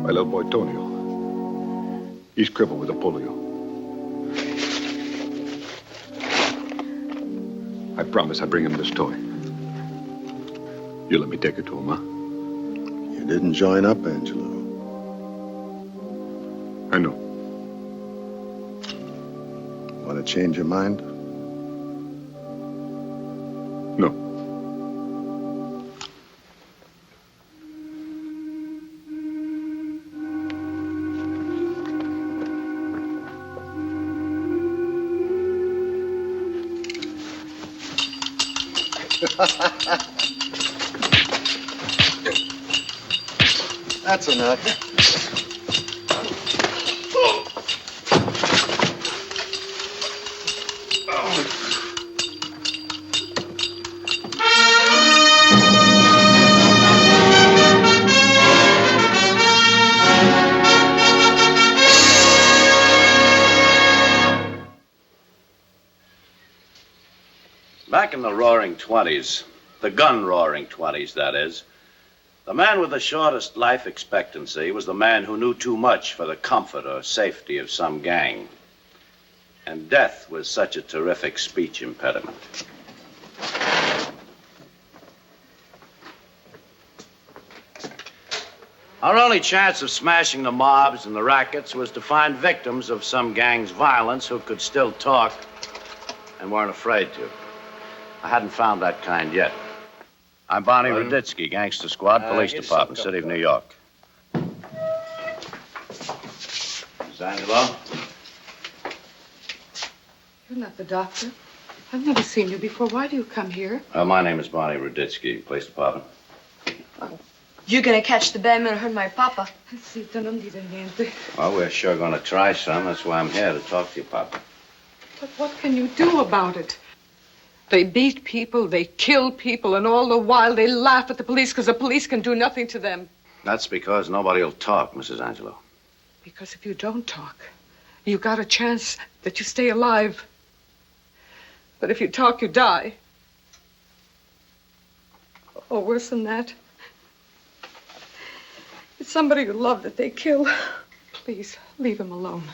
My little boy, Tonio. He's crippled with the polio. I promise I'd bring him this toy. You let me take it to him, huh? You didn't join up, Angelo. I know. Want to change your mind? No. That's enough. Back in the roaring 20s, the gun-roaring 20s, that is, the man with the shortest life expectancy was the man who knew too much for the comfort or safety of some gang. And death was such a terrific speech impediment. Our only chance of smashing the mobs and the rackets was to find victims of some gang's violence who could still talk and weren't afraid to. I hadn't found that kind yet. I'm Barney Ruditsky, Gangster Squad, Police Department, City of New York. Miss Angelo? You're not the doctor. I've never seen you before. Why do you come here? My name is Barney Ruditsky, Police Department. You're gonna catch the bad man who hurt my papa. Well, we're sure gonna try some. That's why I'm here, to talk to you, Papa. But what can you do about it? They beat people, they kill people, and all the while they laugh at the police because the police can do nothing to them. That's because nobody will talk, Mrs. Angelo. Because if you don't talk, you got a chance that you stay alive. But if you talk, you die. Or worse than that, it's somebody you love that they kill. Please, leave him alone.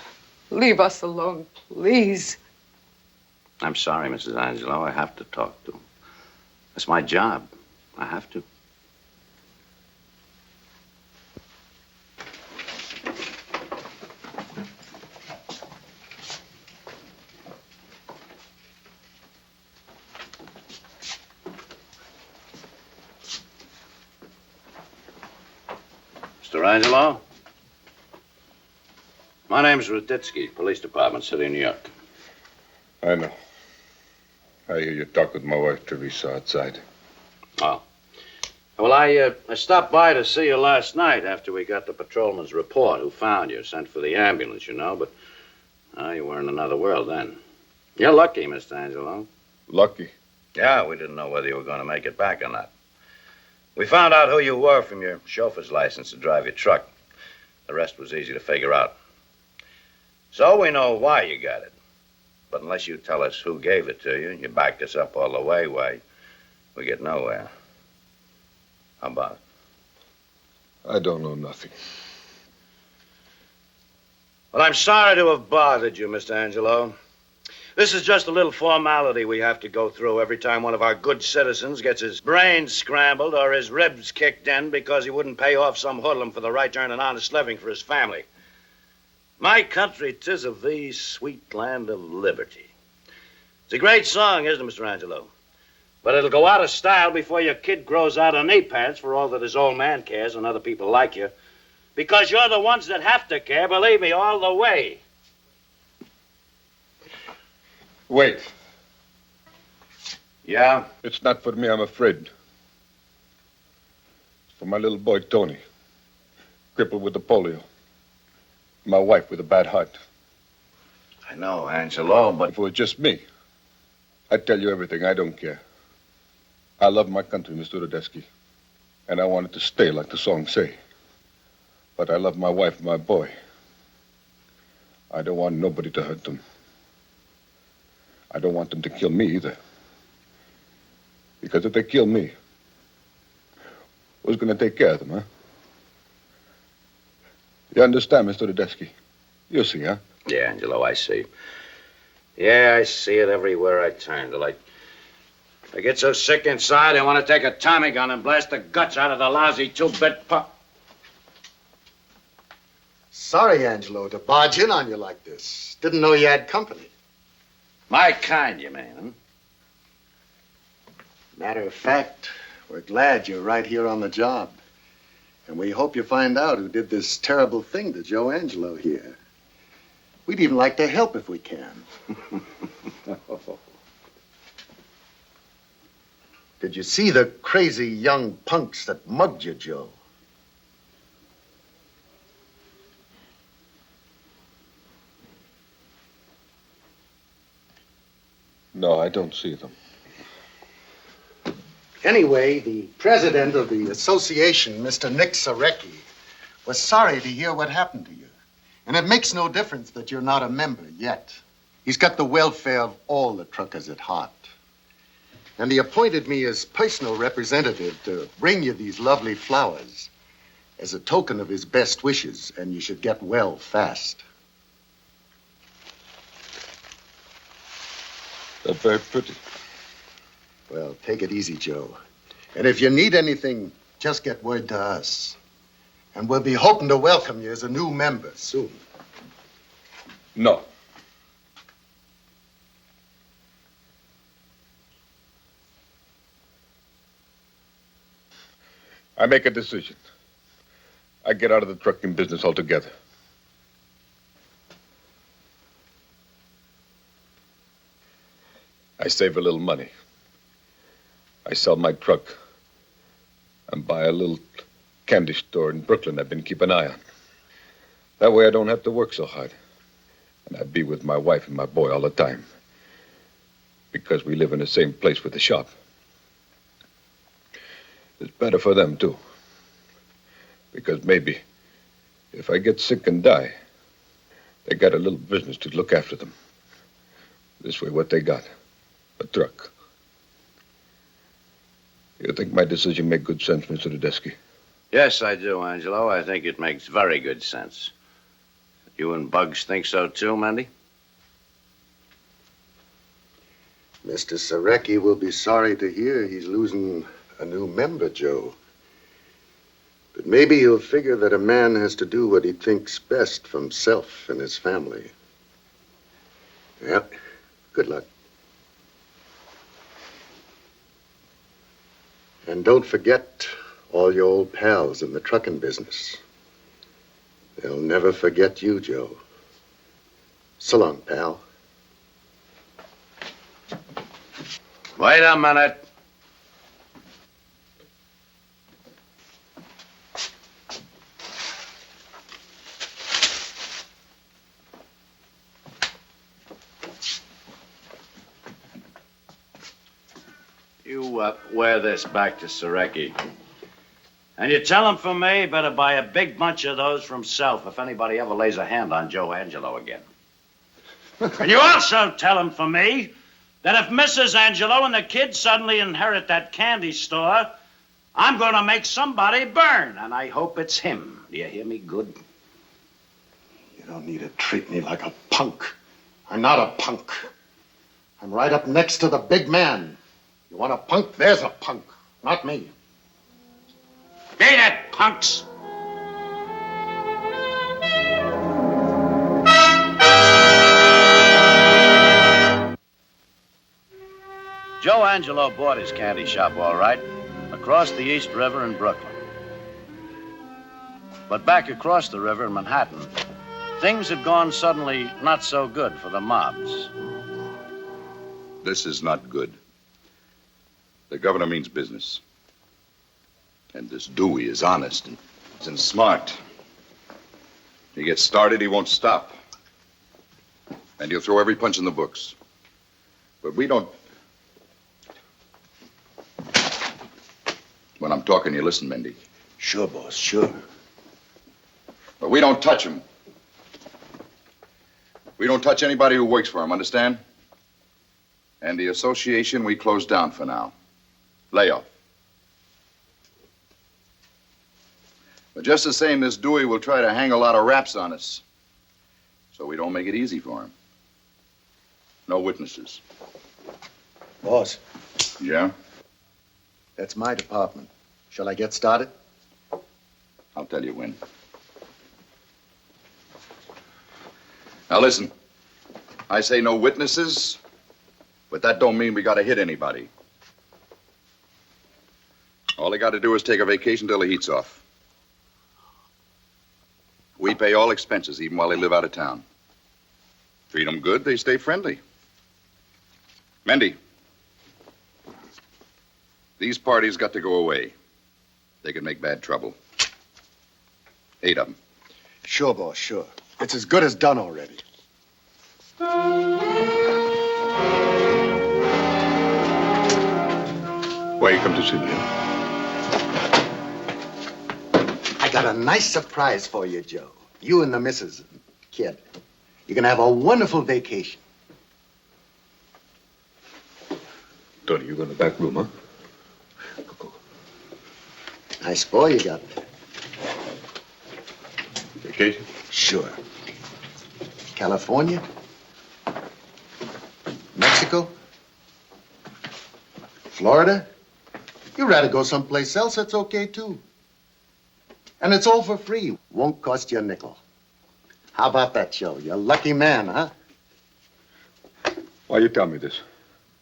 Leave us alone, please. I'm sorry, Mrs. Angelo. I have to talk to him. That's my job. I have to. Mr. Angelo? My name's Ruditsky, Police Department, City of New York. I know. I hear you talk with my wife, Teresa, outside. Oh. Well, I stopped by to see you last night after we got the patrolman's report who found you, sent for the ambulance, you know, but you were in another world then. You're lucky, Mr. Angelo. Lucky? Yeah, we didn't know whether you were going to make it back or not. We found out who you were from your chauffeur's license to drive your truck. The rest was easy to figure out. So we know why you got it. But unless you tell us who gave it to you, and you backed us up all the way, why, we get nowhere. How about it? I don't know nothing. Well, I'm sorry to have bothered you, Mr. Angelo. This is just a little formality we have to go through every time one of our good citizens gets his brains scrambled or his ribs kicked in because he wouldn't pay off some hoodlum for the right to earn an honest living for his family. My country, 'tis of thee, sweet land of liberty. It's a great song, isn't it, Mr. Angelo? But it'll go out of style before your kid grows out of knee pads for all that his old man cares and other people like you. Because you're the ones that have to care, believe me, all the way. Wait. Yeah? It's not for me, I'm afraid. It's for my little boy, Tony. Crippled with the polio. My wife with a bad heart. I know, Angelo, but... If it was just me, I'd tell you everything. I don't care. I love my country, Mr. Rudisky. And I want it to stay like the song say. But I love my wife and my boy. I don't want nobody to hurt them. I don't want them to kill me either. Because if they kill me, who's going to take care of them, huh? You understand, Mr. Rudisky? You see, huh? Yeah, Angelo, I see. Yeah, I see it everywhere I turn. Till I get so sick inside, I want to take a Tommy gun and blast the guts out of the lousy two-bit pup. Sorry, Angelo, to barge in on you like this. Didn't know you had company. My kind, you mean, huh? Matter of fact, we're glad you're right here on the job. And we hope you find out who did this terrible thing to Joe Angelo here. We'd even like to help if we can. Did you see the crazy young punks that mugged you, Joe? No, I don't see them. Anyway, the president of the association, Mr. Nick Sarecki, was sorry to hear what happened to you. And it makes no difference that you're not a member yet. He's got the welfare of all the truckers at heart. And he appointed me as personal representative to bring you these lovely flowers as a token of his best wishes, and you should get well fast. They're very pretty. Well, take it easy, Joe. And if you need anything, just get word to us. And we'll be hoping to welcome you as a new member soon. No. I make a decision. I get out of the trucking business altogether. I save a little money. I sell my truck and buy a little candy store in Brooklyn I've been keeping an eye on. That way I don't have to work so hard. And I be with my wife and my boy all the time. Because we live in the same place with the shop. It's better for them, too. Because maybe if I get sick and die, they got a little business to look after them. This way, what they got? A truck. You think my decision make good sense, Mr. Rudisky? Yes, I do, Angelo. I think it makes very good sense. You and Bugs think so, too, Mandy? Mr. Sarecki will be sorry to hear he's losing a new member, Joe. But maybe he'll figure that a man has to do what he thinks best for himself and his family. Yep. Good luck. And don't forget all your old pals in the trucking business. They'll never forget you, Joe. So long, pal. Wait a minute. You wear this back to Sarecki. And you tell him for me, better buy a big bunch of those for himself if anybody ever lays a hand on Joe Angelo again. And you also tell him for me that if Mrs. Angelo and the kids suddenly inherit that candy store, I'm going to make somebody burn, and I hope it's him. Do you hear me good? You don't need to treat me like a punk. I'm not a punk. I'm right up next to the big man. You want a punk? There's a punk. Not me. Beat it, punks! Joe Angelo bought his candy shop, all right, across the East River in Brooklyn. But back across the river in Manhattan, things had gone suddenly not so good for the mobs. This is not good. The governor means business. And this Dewey is honest and smart. He gets started, he won't stop. And he'll throw every punch in the books. But we don't... When I'm talking, you listen, Mendy. Sure, boss, sure. But we don't touch him. We don't touch anybody who works for him, understand? And the association we close down for now. Layoff. But just the same, this Dewey will try to hang a lot of raps on us. So we don't make it easy for him. No witnesses. Boss, Yeah? that's my department. Shall I get started? I'll tell you when. Now listen. I say no witnesses, but that don't mean we gotta hit anybody. All they gotta do is take a vacation till the heat's off. We pay all expenses, even while they live out of town. Treat them good, they stay friendly. Mendy, these parties got to go away. They could make bad trouble. 8 of them. Sure, boss, sure. It's as good as done already. Why you come to see me? I got a nice surprise for you, Joe. You and the missus, kid. You're gonna have a wonderful vacation. Tony, you go in the back room, huh? Go. Nice boy you got there. Vacation? Sure. California? Mexico? Florida? You'd rather go someplace else, that's okay too. And it's all for free. Won't cost you a nickel. How about that, Joe? You're a lucky man, huh? Why you tell me this?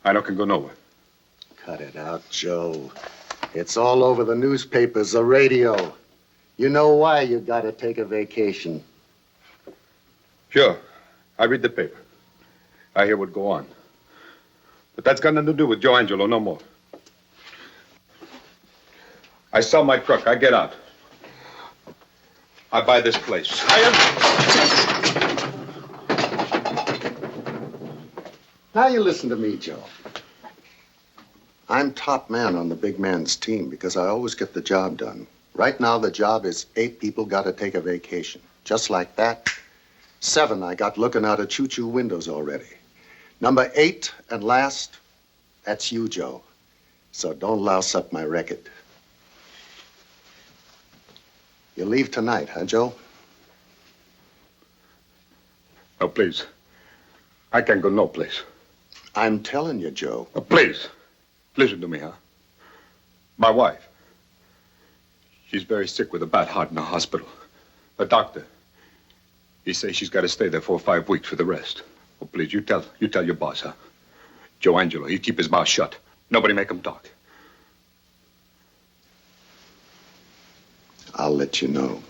I don't can go nowhere. Cut it out, Joe. It's all over the newspapers, the radio. You know why you gotta take a vacation. Sure. I read the paper. I hear what go on. But that's got nothing to do with Joe Angelo, no more. I sell my truck. I get out. I buy this place. Now you listen to me, Joe. I'm top man on the big man's team because I always get the job done. Right now, the job is 8 people gotta take a vacation. Just like that, 7 I got looking out of choo-choo windows already. Number 8 and last, that's you, Joe. So don't louse up my record. You leave tonight, huh, Joe? No, please. I can't go no place. I'm telling you, Joe. Oh, please. Listen to me, huh? My wife. She's very sick with a bad heart in the hospital. The doctor. He says she's got to stay there 4 or 5 weeks for the rest. Oh, please, you tell your boss, huh? Joe Angelo, he'd keep his mouth shut. Nobody make him talk. I'll let you know.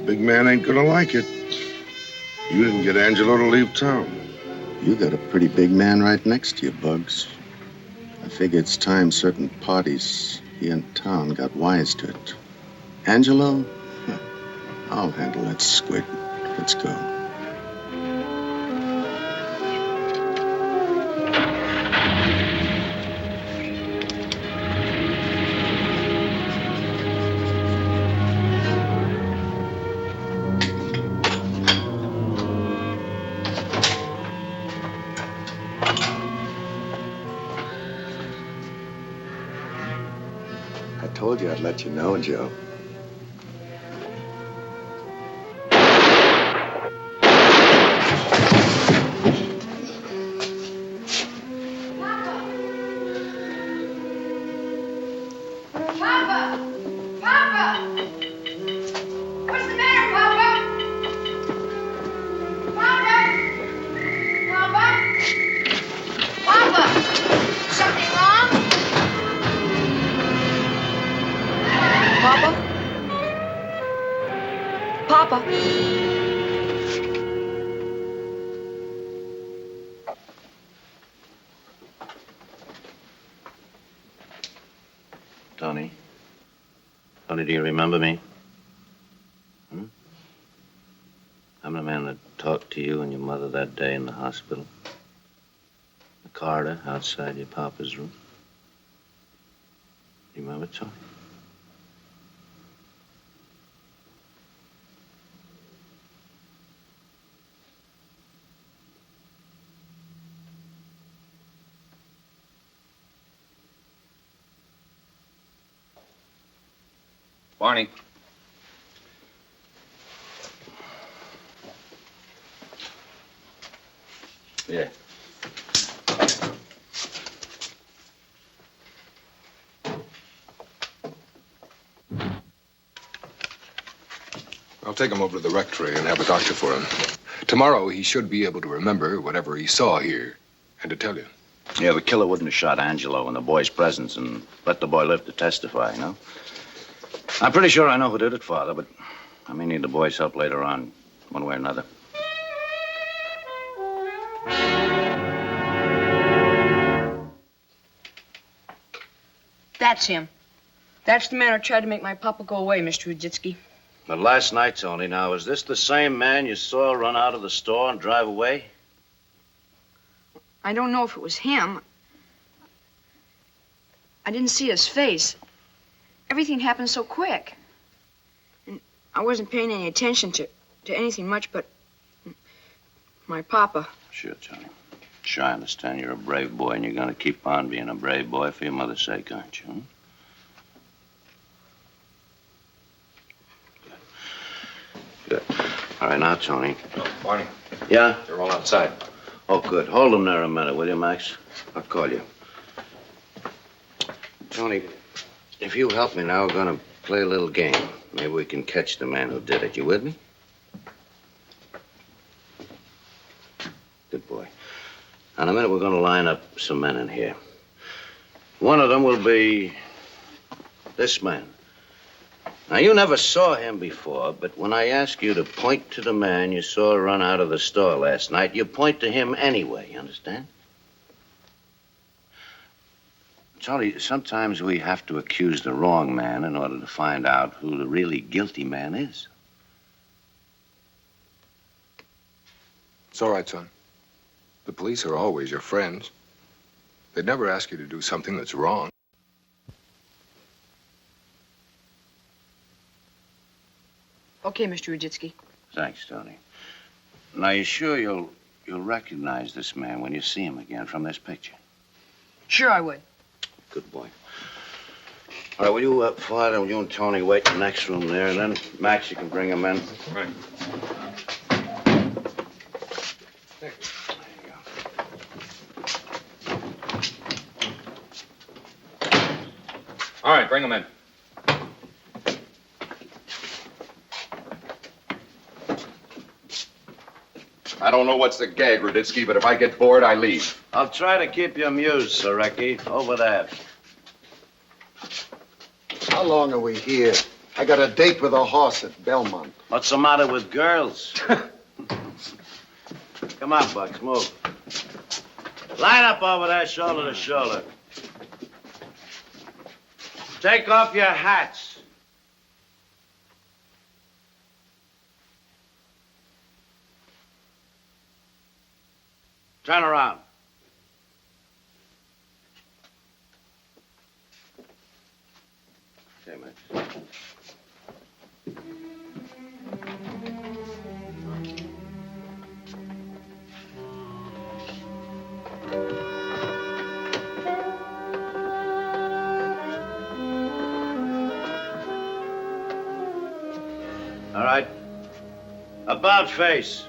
Big man ain't gonna like it. You didn't get Angelo to leave town. You got a pretty big man right next to you, Bugs. I figure it's time certain parties here in town got wise to it. Angelo? Huh. I'll handle that squid. Let's go. I told you I'd let you know, Joe. Papa! Papa! What's the matter, Papa? Papa! Papa! Papa! Something wrong? Papa? Papa? Tony? Tony, do you remember me? I'm the man that talked to you and your mother that day in the hospital. The corridor outside your papa's room. You remember, Tony? Barney. Yeah. I'll take him over to the rectory and have a doctor for him. Tomorrow, he should be able to remember whatever he saw here and to tell you. Yeah, the killer wouldn't have shot Angelo in the boy's presence and let the boy live to testify, you know? I'm pretty sure I know who did it, Father, but I may need the boy's help later on, one way or another. That's him. That's the man who tried to make my papa go away, Mr. Ruditsky. But last night, Tony, now, is this the same man you saw run out of the store and drive away? I don't know if it was him. I didn't see his face. Everything happened so quick. And I wasn't paying any attention to anything much but my papa. Sure, Tony. Sure, I understand you're a brave boy, and you're going to keep on being a brave boy for your mother's sake, aren't you? Hmm? Good. All right, now, Tony. Oh, Barney. Yeah? They're all outside. Oh, good. Hold them there a minute, will you, Max? I'll call you. Tony, if you help me now, we're going to play a little game. Maybe we can catch the man who did it. You with me? Good boy. In a minute, we're going to line up some men in here. One of them will be this man. Now, you never saw him before, but when I ask you to point to the man you saw run out of the store last night, you point to him anyway, you understand? Charlie, sometimes we have to accuse the wrong man in order to find out who the really guilty man is. It's all right, son. The police are always your friends. They'd never ask you to do something that's wrong. Okay, Mr. Ruditsky. Thanks, Tony. Now, you sure you'll recognize this man when you see him again from this picture? Sure I would. Good boy. All right, will you, Father, will you and Tony wait in the next room there, and then, Max, you can bring him in. Right. There you go. All right, bring him in. I don't know what's the gag, Rudisky, but if I get bored, I leave. I'll try to keep you amused, Sarecki. Over there. How long are we here? I got a date with a horse at Belmont. What's the matter with girls? Come on, Bucks, move. Line up over there, shoulder to shoulder. Take off your hats. Turn around. Okay, Max. All right. About face.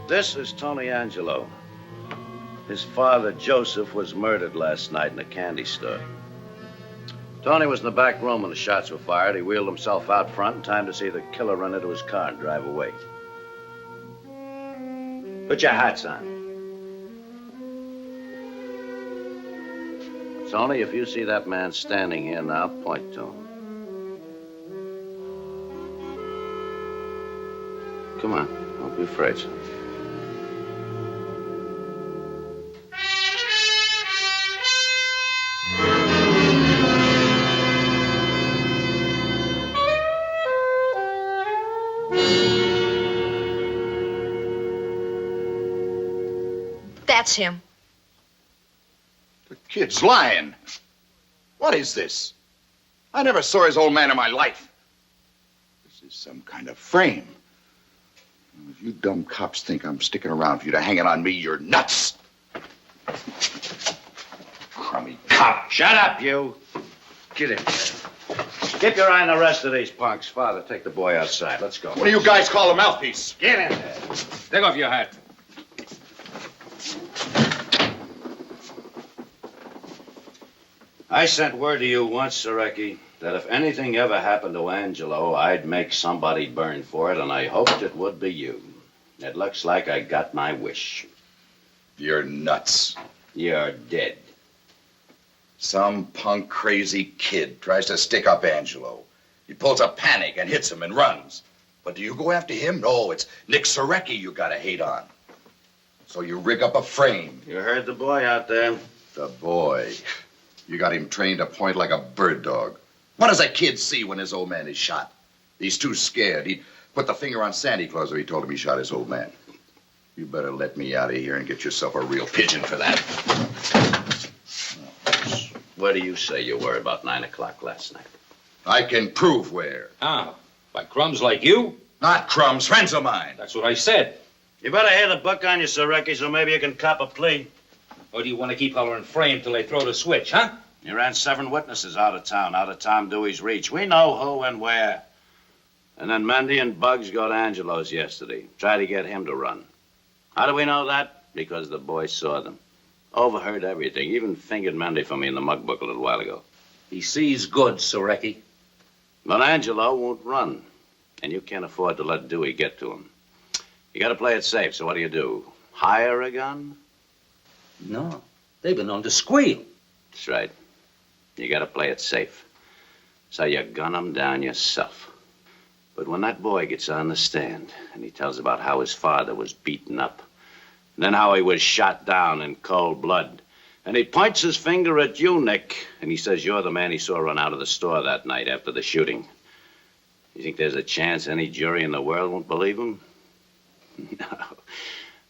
This is Tony Angelo. His father, Joseph, was murdered last night in a candy store. Tony was in the back room when the shots were fired. He wheeled himself out front in time to see the killer run into his car and drive away. Put your hats on. Tony, if you see that man standing here now, point to him. Come on, don't be afraid, son. That's him. The kid's lying. What is this? I never saw his old man in my life. This is some kind of frame. If you dumb cops think I'm sticking around for you to hang it on me, you're nuts. Crummy cop. Shut up, you. Get in here. Keep your eye on the rest of these punks. Father, take the boy outside. Let's go. What do you guys call a mouthpiece? Get in there. Take off your hat. I sent word to you once, Sareki, that if anything ever happened to Angelo, I'd make somebody burn for it, and I hoped it would be you. It looks like I got my wish. You're nuts. You're dead. Some punk crazy kid tries to stick up Angelo. He pulls a panic and hits him and runs. But do you go after him? No, it's Nick Sareki you gotta hate on. So you rig up a frame. You heard the boy out there. The boy. You got him trained to point like a bird dog. What does a kid see when his old man is shot? He's too scared. He'd put the finger on Santa Claus if he told him he shot his old man. You better let me out of here and get yourself a real pigeon for that. Where do you say you were about 9 o'clock last night? I can prove where. Ah, by crumbs like you? Not crumbs, friends of mine. That's what I said. You better hear the book on you, Sareki, so maybe you can cop a plea. Or do you want to keep hollering frame till they throw the switch, huh? You ran 7 witnesses out of Tom Dewey's reach. We know who and where. And then Mendy and Bugs go to Angelo's yesterday. Try to get him to run. How do we know that? Because the boy saw them. Overheard everything. Even fingered Mendy for me in the mug book a little while ago. He sees good, Sareki. But Angelo won't run. And you can't afford to let Dewey get to him. You gotta play it safe, so what do? Hire a gun? No, they've been known to squeal. That's right. You gotta play it safe. So you gun him down yourself. But when that boy gets on the stand and he tells about how his father was beaten up, and then how he was shot down in cold blood, and he points his finger at you, Nick, and he says you're the man he saw run out of the store that night after the shooting. You think there's a chance any jury in the world won't believe him?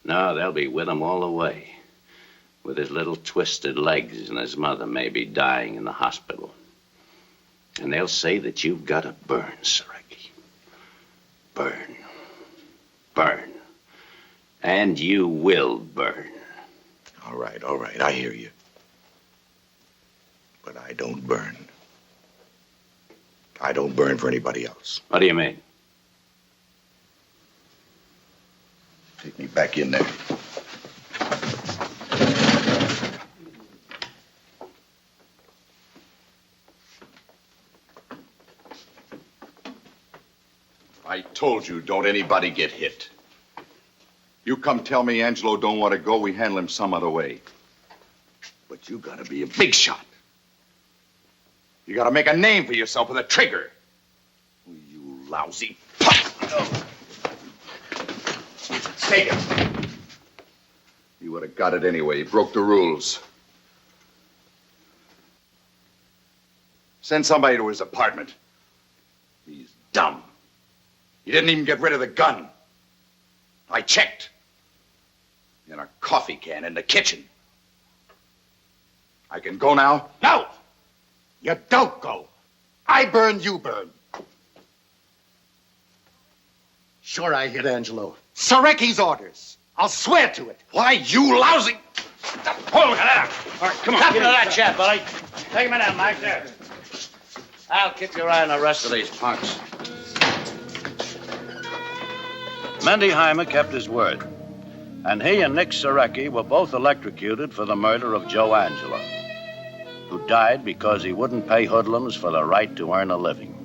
No, they'll be with him all the way. With his little twisted legs and his mother maybe dying in the hospital. And they'll say that you've got to burn, Sareki. Burn. Burn. And you will burn. All right, I hear you. But I don't burn. I don't burn for anybody else. What do you mean? Take me back in there. I told you, don't anybody get hit. You come tell me Angelo don't want to go, we handle him some other way. But you gotta be a big shot. You gotta make a name for yourself with a trigger. You lousy punk. Take it. You would have got it anyway. You broke the rules. Send somebody to his apartment. He's dumb. He didn't even get rid of the gun. I checked. In a coffee can in the kitchen. I can go now? No! You don't go. I burn, you burn. Sure, I hit Angelo. Sareki's orders. I'll swear to it. Why, you lousy... Oh, look at that. All right, come on. Get into that chat, buddy. Take him in there, Mike. There. Al, keep your eye on the rest of these punks. Mendy Heimer kept his word. And he and Nick Sareki were both electrocuted for the murder of Joe Angelo, who died because he wouldn't pay hoodlums for the right to earn a living.